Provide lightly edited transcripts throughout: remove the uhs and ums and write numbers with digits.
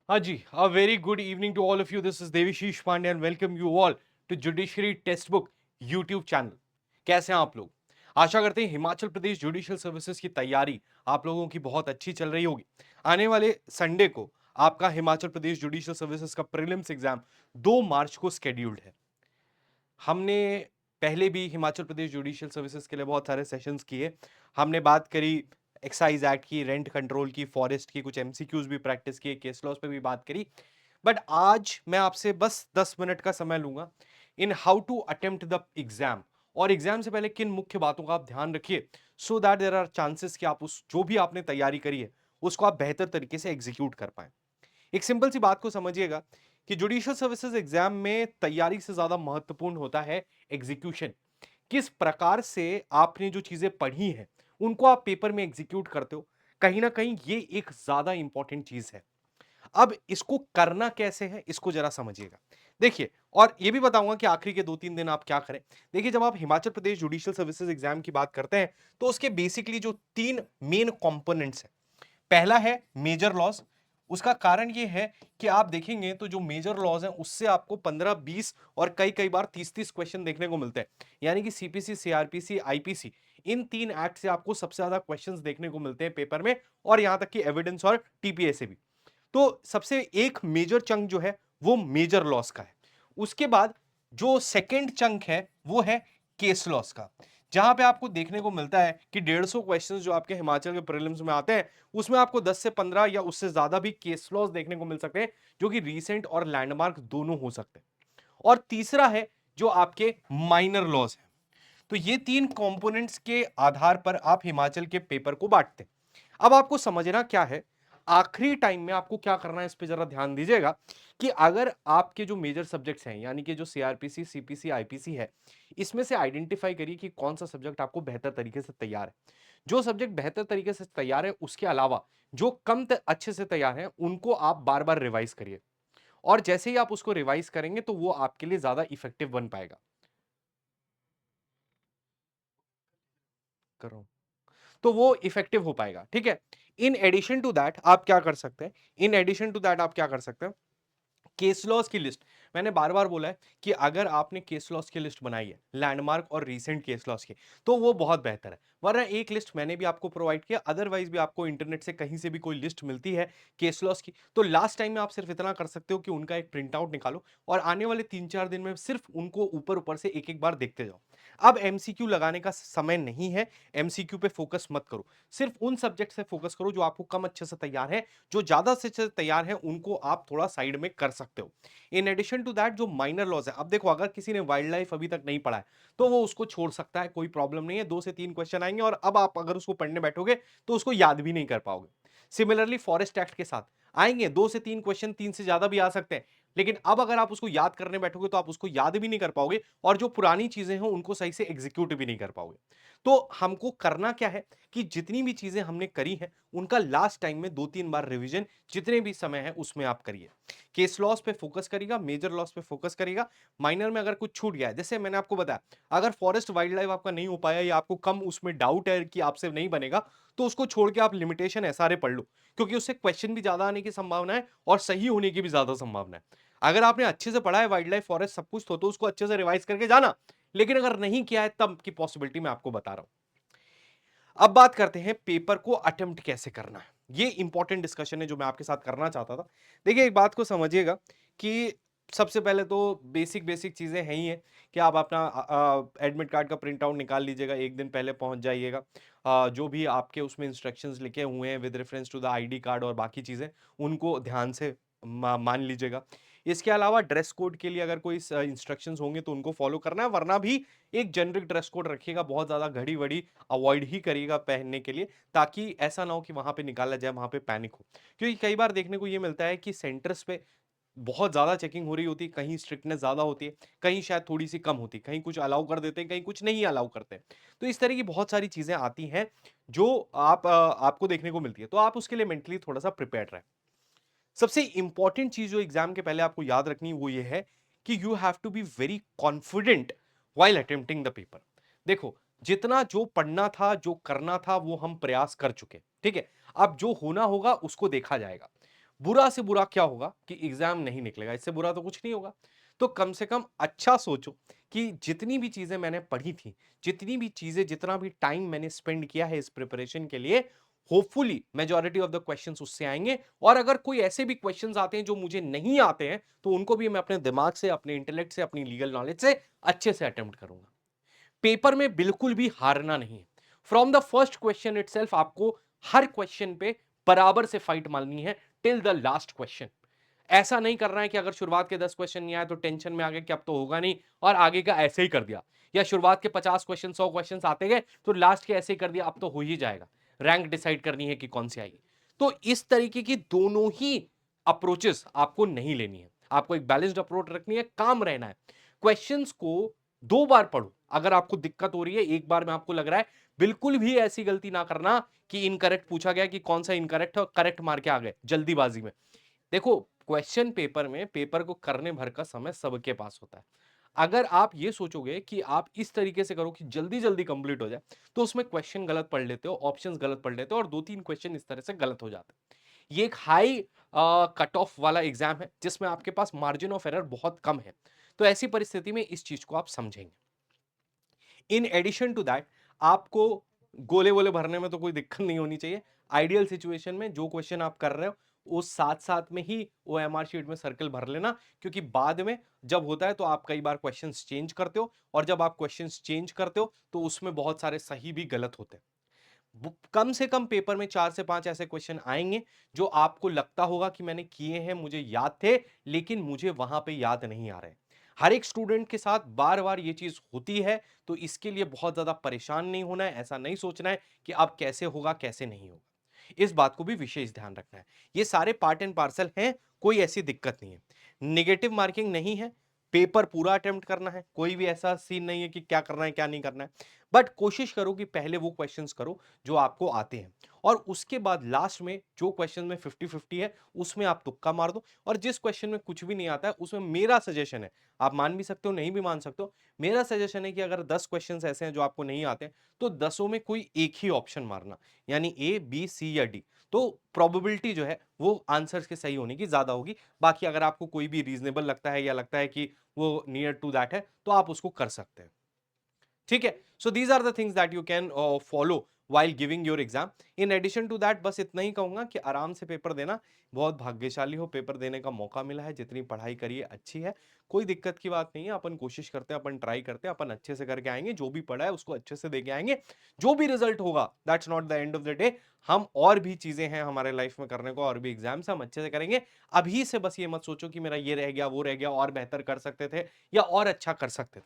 हाँ जी, a very good evening to all of you. This is Devishish Pandey and welcome you all to Judiciary Textbook YouTube channel. कैसे हैं आप लोग? आशा करते हैं हिमाचल प्रदेश जुडिशियल सर्विसेज की तैयारी आप लोगों की बहुत अच्छी चल रही होगी। आने वाले संडे को आपका हिमाचल प्रदेश जुडिशियल सर्विसेज का प्रीलिम्स एग्जाम 2 मार्च को शेड्यूल्ड है। हमने पहले भी हिमाचल प्रदेश जुडिशियल सर्विसेज के लिए बहुत सारे सेशंस किए। हमने बात करी एक्साइज एक्ट की, रेंट कंट्रोल की, फॉरेस्ट की, कुछ एमसीक्यूज भी प्रैक्टिस किए, केस लॉस पे भी बात करी। बट आज मैं आपसे बस 10 मिनट का समय लूंगा in how to attempt the exam, और एग्जाम से पहले किन मुख्य बातों का आप ध्यान रखिए so that there are chances कि आप उस जो भी आपने तैयारी करी है उसको आप बेहतर तरीके से एग्जीक्यूट कर पाए। एक सिंपल सी बात को समझिएगा कि जुडिशियल सर्विसेज एग्जाम में तैयारी से ज्यादा महत्वपूर्ण होता है एग्जीक्यूशन। किस प्रकार से आपने जो चीजें पढ़ी हैं उनको आप पेपर में एग्जीक्यूट करते हो, कहीं ना कहीं ये एक ज्यादा इंपॉर्टेंट चीज है। अब इसको करना कैसे है इसको जरा समझिएगा। देखिए, और ये भी बताऊंगा कि आखिरी के 2-3 दिन आप क्या करें। देखिए, जब आप Himachal Pradesh judicial services exam की बात करते हैं तो उसके बेसिकली जो 3 मेन कंपोनेंट्स हैं, पहला है मेजर लॉज। उसका कारण यह है कि आप देखेंगे तो जो मेजर लॉज हैं उससे आपको 15-20 और कई कई बार 30-30 क्वेश्चन देखने को मिलते हैं। यानी कि सीपीसी, सीआरपीसी, आईपीसी, इन 3 एक्ट से आपको सबसे ज्यादा क्वेश्चंस देखने को मिलते हैं पेपर में, और यहां तक कि एविडेंस और टीपीए से भी। तो सबसे एक मेजर चंक जो है वो मेजर लॉस का है। उसके बाद जो सेकंड चंक है वो है केस लॉस का, जहां पे आपको देखने को मिलता है कि 150 क्वेश्चंस जो आपके हिमाचल के प्रीलिम्स में आते हैं उसमें आपको 10 से 15 या उससे ज्यादा भी केस लॉस देखने को मिल सकते हैं, जो कि रीसेंट और लैंडमार्क दोनों हो सकते हैं। और तीसरा है जो आपके माइनर लॉस है। तो ये 3 कंपोनेंट्स के आधार पर आप हिमाचल के पेपर को बांटते हैं। अब आपको समझना क्या है, आखिरी टाइम में आपको क्या करना है इस पे जरा ध्यान दीजिएगा कि अगर आपके जो मेजर सब्जेक्ट्स हैं यानी कि जो सीआरपीसी, सीपीसी, आईपीसी है, इसमें से आइडेंटिफाई करिए कि कौन सा सब्जेक्ट आपको बेहतर तरीके से तैयार है। जो सब्जेक्ट बेहतर तरीके से तैयार है उसके अलावा जो अच्छे से तैयार है उनको आप बार बार रिवाइज करिए, और जैसे ही आप उसको रिवाइज करेंगे तो वो आपके लिए ज्यादा इफेक्टिव बन पाएगा। करो तो वो इफेक्टिव हो पाएगा, ठीक है। इन एडिशन टू दैट आप क्या कर सकते हैं, इन एडिशन टू दैट आप क्या कर सकते हैं, केस लॉस की लिस्ट। मैंने बार बार बोला है कि अगर आपने केस लॉस की लिस्ट बनाई है लैंडमार्क और रीसेंट केस लॉस की, तो वो बहुत बेहतर है। वरना एक लिस्ट मैंने भी आपको प्रोवाइड किया, अदरवाइज भी आपको इंटरनेट से कहीं से भी कोई लिस्ट मिलती है केस लॉस की, तो लास्ट टाइम में आप सिर्फ इतना कर सकते हो कि उनका एक प्रिंट आउट निकालो और आने वाले 3-4 दिन में सिर्फ उनको ऊपर ऊपर से एक एक बार देखते जाओ। अब एमसीक्यू लगाने का समय नहीं है, एमसीक्यू पे फोकस मत करो, सिर्फ उन सब्जेक्ट से फोकस करो जो आपको कम अच्छे से तैयार है। जो ज्यादा से अच्छे से तैयार है उनको आप थोड़ा साइड में कर सकते हो। इन एडिशन टू दैट जो माइनर लॉज है, अब देखो अगर किसी ने वाइल्ड लाइफ अभी तक नहीं पढ़ा है तो वो उसको छोड़ सकता है, कोई प्रॉब्लम नहीं है। 2 से 3 क्वेश्चन आएंगे और अब आप अगर उसको पढ़ने बैठोगे तो उसको याद भी नहीं कर पाओगे। सिमिलरली फॉरेस्ट एक्ट के साथ आएंगे 2 से 3 क्वेश्चन, 3 से ज्यादा भी आ सकते हैं, लेकिन अब अगर आप उसको याद करने बैठोगे तो आप उसको याद भी नहीं कर पाओगे, और जो पुरानी चीजें हैं उनको सही से एग्जीक्यूट भी नहीं कर पाओगे। तो हमको करना क्या है कि जितनी भी चीजें हमने करी हैं उनका लास्ट टाइम में 2-3 बार रिवीजन जितने भी समय है उसमें आप करिए। केस लॉस पे फोकस करेगा, मेजर लॉस पे फोकस करेगा। माइनर में अगर कुछ छूट गया है, जैसे मैंने आपको बताया, अगर फॉरेस्ट वाइल्ड लाइफ आपका नहीं हो पाया या आपको कम उसमें डाउट है कि आपसे नहीं बनेगा, तो उसको छोड़ के आप लिमिटेशन एसआरए पढ़ लो, क्योंकि उससे क्वेश्चन भी ज्यादा आने की संभावना है और सही होने की भी ज्यादा संभावना है। अगर आपने अच्छे से पढ़ा है वाइल्ड लाइफ, फॉरेस्ट सब कुछ, तो उसको अच्छे से रिवाइज करके जाना, लेकिन अगर नहीं किया है तब की पॉसिबिलिटी मैं आपको बता रहा हूं। अब बात करते हैं पेपर को अटेम्प्ट कैसे करना है। ये इंपॉर्टेंट डिस्कशन है जो मैं आपके साथ करना चाहता था। देखिए, एक बात को समझिएगा कि सबसे पहले तो बेसिक बेसिक चीजें हैं ही है कि आप अपना एडमिट कार्ड का प्रिंट आउट निकाल लीजिएगा, एक दिन पहले पहुंच जाइएगा। जो भी आपके उसमें इंस्ट्रक्शंस लिखे हुए हैं with reference to the ID card और बाकी चीजें, उनको ध्यान से मान लीजिएगा। इसके अलावा ड्रेस कोड के लिए अगर कोई इंस्ट्रक्शंस होंगे तो उनको फॉलो करना है, वरना भी एक जेनरिक ड्रेस कोड रखिएगा, बहुत ज्यादा घड़ी वड़ी अवॉइड ही करिएगा पहनने के लिए, ताकि ऐसा ना हो कि वहां पे निकाला जाए, वहां पे पैनिक हो। क्योंकि कई बार देखने को ये मिलता है कि सेंटर्स पे बहुत ज्यादा चेकिंग हो रही होती है, कहीं स्ट्रिक्टनेस ज्यादा होती है, कहीं शायद थोड़ी सी कम होती है, कहीं कुछ अलाउ कर देते हैं, कहीं कुछ नहीं अलाउ करते हैं। तो इस तरह की बहुत सारी चीजें आती हैं जो आपको देखने को मिलती है, तो आप उसके लिए मेंटली थोड़ा सा प्रिपेयर रहें। सबसे इंपॉर्टेंट चीज जो एग्जाम के पहले आपको याद रखनी है वो ये है कि you have to be very confident while attempting the paper. देखो, जितना जो पढ़ना था, जो करना था, वो हम प्रयास कर चुके, ठीक है। अब जो होना होगा उसको देखा जाएगा। बुरा से बुरा क्या होगा कि एग्जाम नहीं निकलेगा, इससे बुरा तो कुछ नहीं होगा। तो कम से कम अच्छा सोचो कि जितनी भी चीजें मैंने पढ़ी थी, जितनी भी चीजें, जितना भी टाइम मैंने स्पेंड किया है इस प्रिपरेशन के लिए, hopefully majority of the questions उससे आएंगे। और अगर कोई ऐसे भी क्वेश्चंस आते हैं जो मुझे नहीं आते हैं, तो उनको भी मैं अपने दिमाग से, अपने इंटेलेक्ट से, अपनी लीगल नॉलेज से अच्छे से अटेम्प्ट करूंगा। पेपर में बिल्कुल भी हारना नहीं है। From the first question itself आपको हर क्वेश्चन पे बराबर से फाइट मारनी है टिल द लास्ट क्वेश्चन। ऐसा नहीं करना है कि अगर शुरुआत के 10 क्वेश्चन नहीं आए तो टेंशन में आ गए कि अब तो होगा नहीं और आगे का ऐसे ही कर दिया, या शुरुआत के 50 क्वेश्चन 100 क्वेश्चन आते गए तो लास्ट के ऐसे ही कर दिया अब तो हो ही जाएगा, रैंक डिसाइड करनी है कि कौन सी आएगी। तो इस तरीके की दोनों ही अप्रोचेस आपको नहीं लेनी है, आपको एक बैलेंस्ड अप्रोच रखनी है, काम रहना है। क्वेश्चंस को 2 बार पढ़ो अगर आपको दिक्कत हो रही है, एक बार में आपको लग रहा है, बिल्कुल भी ऐसी गलती ना करना कि इनकरेक्ट पूछा गया कि कौन सा इनकरेक्ट है और करेक्ट मार के आ गए जल्दीबाजी में। देखो, क्वेश्चन पेपर में पेपर को करने भर का समय सबके पास होता है। अगर आप ये सोचोगे कि आप इस तरीके से करो कि जल्दी जल्दी कंप्लीट हो जाए, तो उसमें क्वेश्चन गलत पढ़ लेते हो, ऑप्शंस गलत पढ़ लेते हो और 2-3 क्वेश्चन इस तरह से गलत हो जाते हैं। ये एक हाई कट ऑफ वाला एग्जाम है जिसमें आपके पास मार्जिन ऑफ एरर बहुत कम है। तो ऐसी परिस्थिति में इस चीज को आप समझेंगे। इन एडिशन टू दैट, आपको गोले वोले भरने में तो कोई दिक्कत नहीं होनी चाहिए। आइडियल सिचुएशन में जो क्वेश्चन आप कर रहे हो उस साथ साथ में ही ओएमआर शीट में सर्कल भर लेना, क्योंकि बाद में जब होता है तो आप कई बार क्वेश्चंस चेंज करते हो, और जब आप क्वेश्चंस चेंज करते हो तो उसमें बहुत सारे सही भी गलत होते हैं। कम से कम पेपर में 4 से 5 ऐसे क्वेश्चन आएंगे जो आपको लगता होगा कि मैंने किए हैं, मुझे याद थे, लेकिन मुझे वहां पे याद नहीं आ रहे। हर एक स्टूडेंट के साथ बार बार ये चीज होती है, तो इसके लिए बहुत ज्यादा परेशान नहीं होना है, ऐसा नहीं सोचना है कि अब कैसे होगा कैसे नहीं होगा। इस बात को भी विशेष ध्यान रखना है। ये सारे पार्ट एंड पार्सल हैं, कोई ऐसी दिक्कत नहीं है। नेगेटिव मार्किंग नहीं है, पेपर पूरा अटेम्प्ट करना है, कोई भी ऐसा सीन नहीं है कि क्या करना है क्या नहीं करना है। बट कोशिश करो कि पहले वो क्वेश्चंस करो जो आपको आते हैं, और उसके बाद लास्ट में जो क्वेश्चन में 50-50 है उसमें आप तुक्का मार दो, और जिस क्वेश्चन में कुछ भी नहीं आता है उसमें मेरा सजेशन है, आप मान भी सकते हो नहीं भी मान सकते हो, मेरा सजेशन है कि अगर 10 क्वेश्चंस ऐसे हैं जो आपको नहीं आते हैं, तो 10 में कोई एक ही ऑप्शन मारना, यानी ए बी सी या डी। तो प्रोबेबिलिटी जो है वो आंसर्स के सही होने की ज्यादा होगी। बाकी अगर आपको कोई भी रीजनेबल लगता है या लगता है कि वो नियर टू दैट है, तो आप उसको कर सकते हैं। ठीक है। So these are the things that you can follow while giving your exam. In addition to that बस इतना ही कहूंगा कि आराम से पेपर देना, बहुत भाग्यशाली हो, पेपर देने का मौका मिला है, जितनी पढ़ाई करिए अच्छी है, कोई दिक्कत की बात नहीं है। अपन कोशिश करते हैं, अपन ट्राई करते हैं, अपन अच्छे से करके आएंगे, जो भी पढ़ा है उसको अच्छे से देके आएंगे। जो भी रिजल्ट होगा that's not the end of the day. हम और भी चीजें हैं हमारे लाइफ में करने को, और भी एग्जाम्स हम अच्छे से करेंगे। अभी से बस ये मत सोचो कि मेरा ये रह गया वो रह गया, और बेहतर कर सकते थे या और अच्छा कर सकते थे।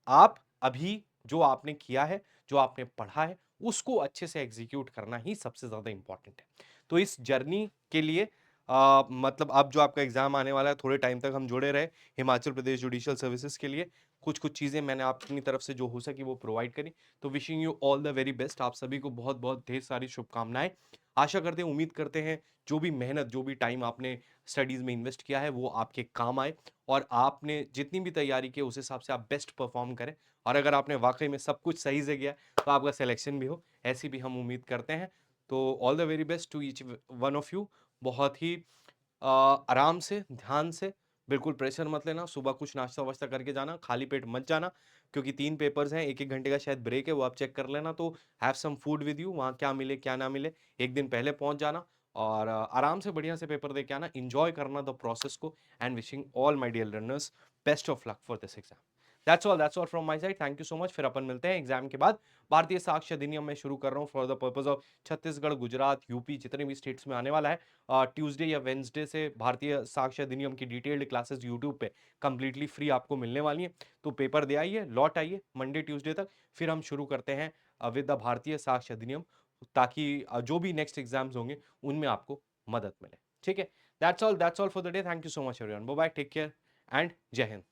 आप अभी जो आपने किया है, जो आपने पढ़ा है, उसको अच्छे से एग्जीक्यूट करना ही सबसे ज्यादा इंपॉर्टेंट है। तो इस जर्नी के लिए मतलब अब जो आपका एग्जाम आने वाला है, थोड़े टाइम तक हम जुड़े रहे हिमाचल प्रदेश जुडिशियल सर्विसेज के लिए। कुछ कुछ चीजें मैंने अपनी तरफ से जो हो सकी वो प्रोवाइड करी। तो wishing you all the very best, आप सभी को बहुत बहुत ढेर सारी शुभकामनाएं। आशा करते हैं, उम्मीद करते हैं, जो भी मेहनत, जो भी टाइम आपने स्टडीज में इन्वेस्ट किया है वो आपके काम आए, और आपने जितनी भी तैयारी की उस हिसाब से आप बेस्ट परफॉर्म करें। और अगर आपने वाकई में सब कुछ सही से किया तो आपका सिलेक्शन भी हो, ऐसी भी हम उम्मीद करते हैं। तो all the very best to each one of you. बहुत ही आराम से, ध्यान से, बिल्कुल प्रेशर मत लेना। सुबह कुछ नाश्ता वाश्ता करके जाना, खाली पेट मत जाना, क्योंकि 3 पेपर्स हैं, 1-1 घंटे का शायद ब्रेक है, वो आप चेक कर लेना। तो have some food with you, वहाँ क्या मिले क्या ना मिले, एक दिन पहले पहुंच जाना, और आराम से बढ़िया से पेपर दे के आना, इंजॉय करना द प्रोसेस को। And wishing all my dear learners best of luck for this exam. That's all from my side. Thank you so much. फिर अपन मिलते हैं एग्जाम के बाद। भारतीय साक्ष्य अधिनियम में शुरू कर रहा हूँ for the purpose of Chhattisgarh, Gujarat, UP, जितने भी स्टेट्स में आने वाला है। ट्यूसडे या वेंसडे से भारतीय साक्ष्य अधिनियम की डिटेल्ड क्लासेस यूट्यूब पे कंप्लीटली फ्री आपको मिलने वाली हैं। तो पेपर दे आइए, लौट आइए मंडे ट्यूसडे तक, फिर हम शुरू करते हैं विद द भारतीय साक्ष्य अधिनियम, ताकि जो भी नेक्स्ट एग्जाम्स होंगे उनमें आपको मदद मिले। ठीक है। That's all for the day. Thank you so much everyone. Bye bye, take care and जय हिंद।